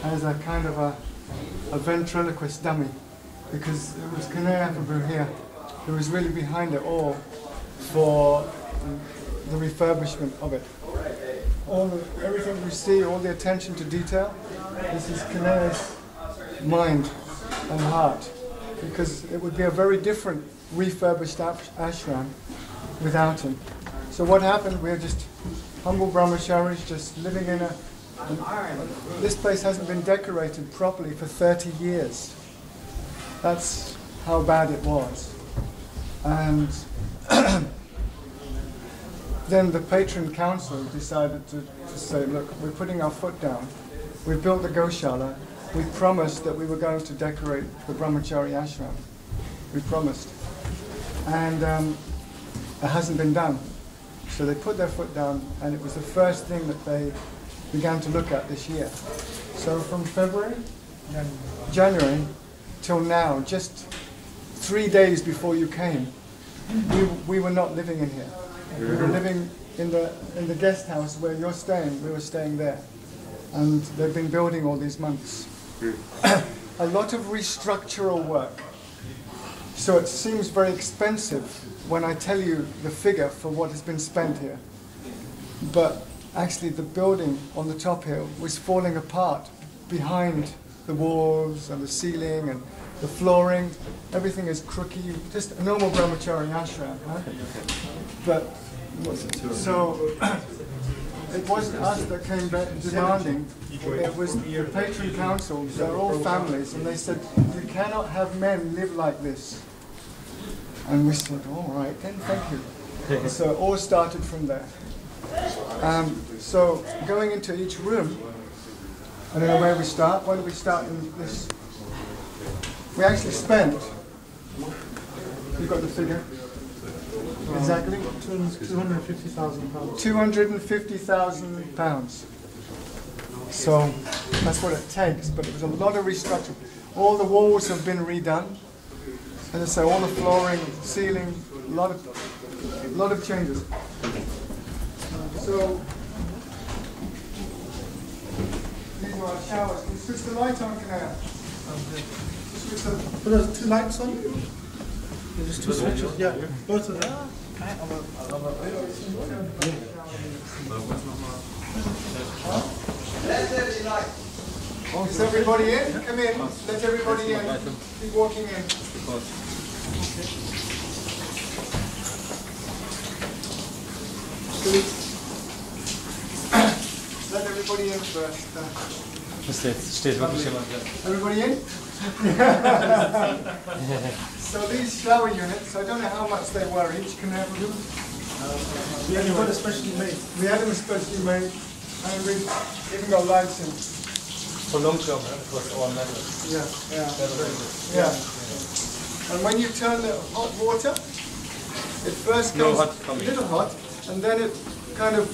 as a kind of a ventriloquist dummy, because it was Kane here who was really behind it all for the refurbishment of it. Everything we see, all the attention to detail, this is Kane's mind and heart, because it would be a very different refurbished ashram without him. So what happened? We're just humble brahmacharis just living in this place hasn't been decorated properly for 30 years. That's how bad it was. And then the patron council decided to say, look, we're putting our foot down. We built the Goshala. We promised that we were going to decorate the brahmachari ashram. We promised. And it hasn't been done. So they put their foot down, and it was the first thing that they began to look at this year. So from January till now, just 3 days before you came, we were not living in here. We were living in the guest house where you're staying. We were staying there, and they've been building all these months. A lot of restructural work. So it seems very expensive when I tell you the figure for what has been spent here. But actually the building on the top here was falling apart behind the walls and the ceiling and the flooring. Everything is crooked, just a normal brahmachari ashram. Huh? But so it wasn't us that came back demanding, it was the patron council. They're all families, and they said, you cannot have men live like this. And we said, all right then, thank you. So it all started from there. So going into each room, I don't know where we start. Why don't we start in this? We actually spent, you've got the figure, exactly? £250,000. £250,000. So that's what it takes, but it was a lot of restructuring. All the walls have been redone. As I say, all the flooring, ceiling, a lot of changes. So these are our showers. Can you switch the light on, Kanaya? There's two lights on? There's two switches, yeah, both of them. Is everybody in? Come in. Let everybody in. Keep walking in. Let everybody in first. Everybody in? So these shower units, I don't know how much they were each. Can I have a look? We had them especially made. We had them especially made, and we even got lights in. For long term, it was all metal. Yeah. And when you turn the hot water, it first goes a little hot, and then it kind of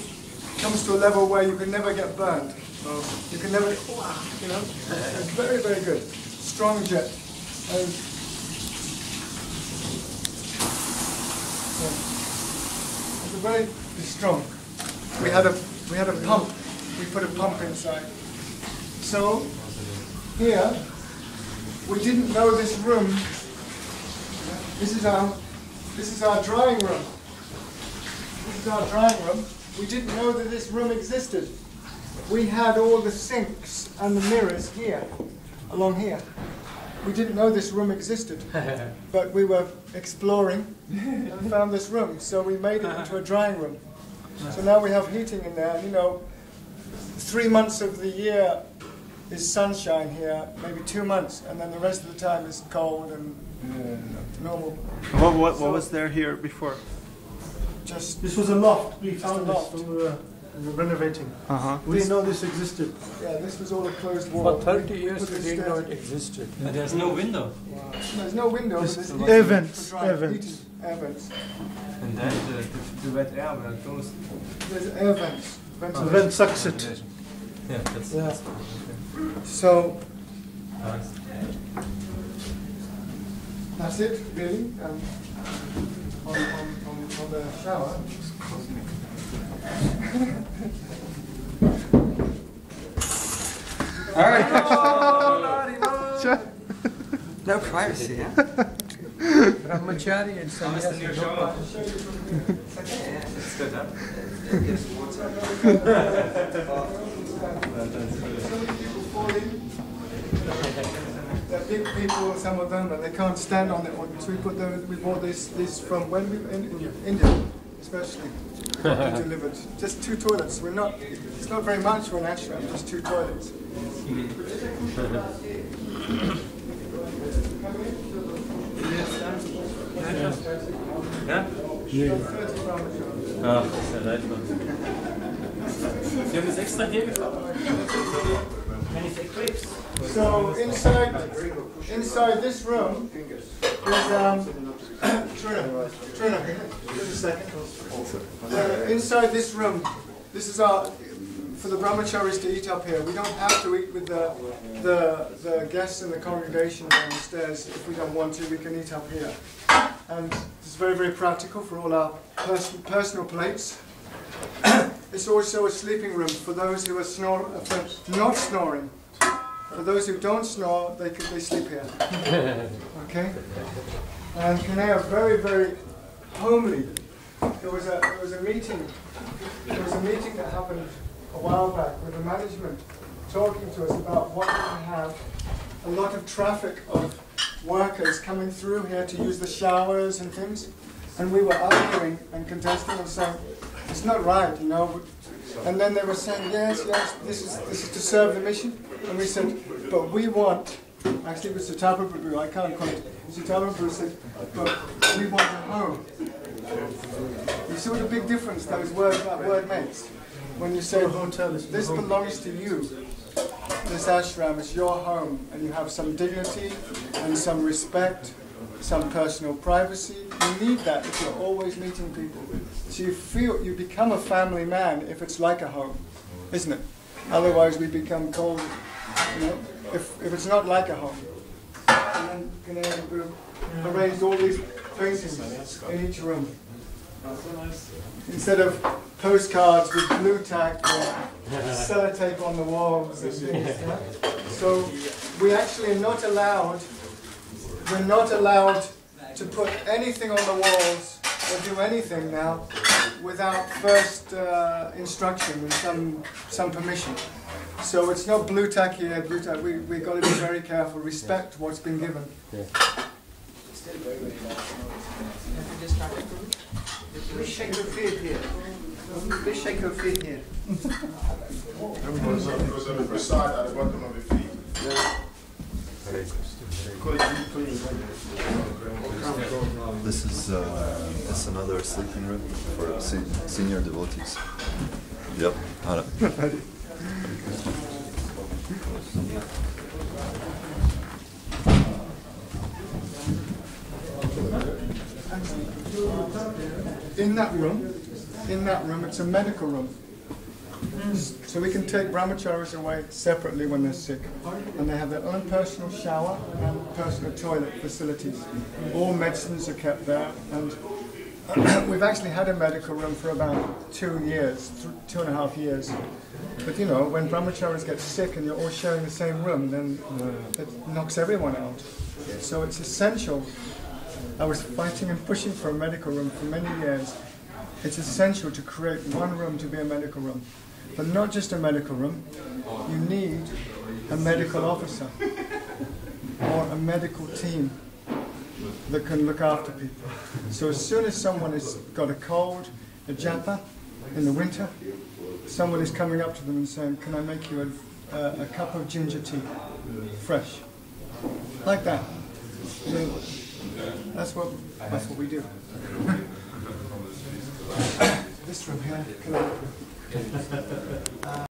comes to a level where you can never get burned. You can never, you know, it's very, very good. Strong jet. And it's very strong. We had a pump. We put a pump inside. So here we didn't know this room. This is our drying room. This is our drying room. We didn't know that this room existed. We had all the sinks and the mirrors here, along here. We didn't know this room existed, but we were exploring and found this room, so we made it into a drying room. So now we have heating in there, and you know, 3 months of the year is sunshine here, maybe 2 months, and then the rest of the time is cold and normal. What was there here before? This was a loft. We found this when we were renovating. We didn't know this existed. Yeah, this was all a closed wall. For 30 years we didn't know it existed. But there's no window. There's no window. There's air vents. Air vents. And then the wet air will close. There's air vents. The vent sucks it. Yeah, that's yeah. So that's it, really. On the shower. No privacy, yeah? Brahmachari and sannyasi. It's good, huh? They're big people, some of them, and they can't stand on it. So we bought this from when we in India, especially. Delivered. Just 2 toilets. It's not very much for an ashram, just 2 toilets. Ja? Ach, das ist ja leid. Sie haben das extra hier gefahren. So inside this room is Trina, just a second. Inside this room, this is for the brahmacharis to eat up here. We don't have to eat with the guests in the congregation downstairs. If we don't want to, we can eat up here. And it's very, very practical for all our personal plates. It's also a sleeping room for those who are not snoring. For those who don't snore, they sleep here. Okay? And Kanea are very, very homely. There was a meeting. There was a meeting that happened a while back with the management talking to us about why we have a lot of traffic of workers coming through here to use the showers and things. And we were arguing and contesting and saying, it's not right, you know. And then they were saying, yes, this is to serve the mission. And we said, but we want, actually it was Sitapa Prabhu, I can't quote, Sitapa Prabhu said, but we want a home. You see what a big difference that word makes? When you say, this belongs to you, this ashram is your home, and you have some dignity and some respect, some personal privacy. You need that if you're always meeting people. So you become a family man if it's like a home, isn't it? Otherwise we become cold, you know, if it's not like a home. And then we arranged all these paintings in each room. Instead of postcards with blue tack or sellotape on the walls and things. Yeah? So we actually are not allowed, we're not allowed to put anything on the walls or do anything now without first instruction and some permission. So it's not blue tack here, blue tack. We've got to be very careful, respect what's been given. Yeah. Please shake your feet here. Please shake your feet here. Because on the first side at the bottom of the feet. This is it's another sleeping room for senior devotees. Yep. In that room, it's a medical room. So we can take brahmacharis away separately when they're sick. And they have their own personal shower and personal toilet facilities. All medicines are kept there. And we've actually had a medical room for about 2 years, 2.5 years. But you know, when brahmacharis get sick and you're all sharing the same room, then it knocks everyone out. So it's essential. I was fighting and pushing for a medical room for many years. It's essential to create one room to be a medical room. But not just a medical room, you need a medical officer or a medical team that can look after people. So as soon as someone has got a cold, a japa in the winter, someone is coming up to them and saying, can I make you a cup of ginger tea, fresh? Like that. So that's what we do. This room here.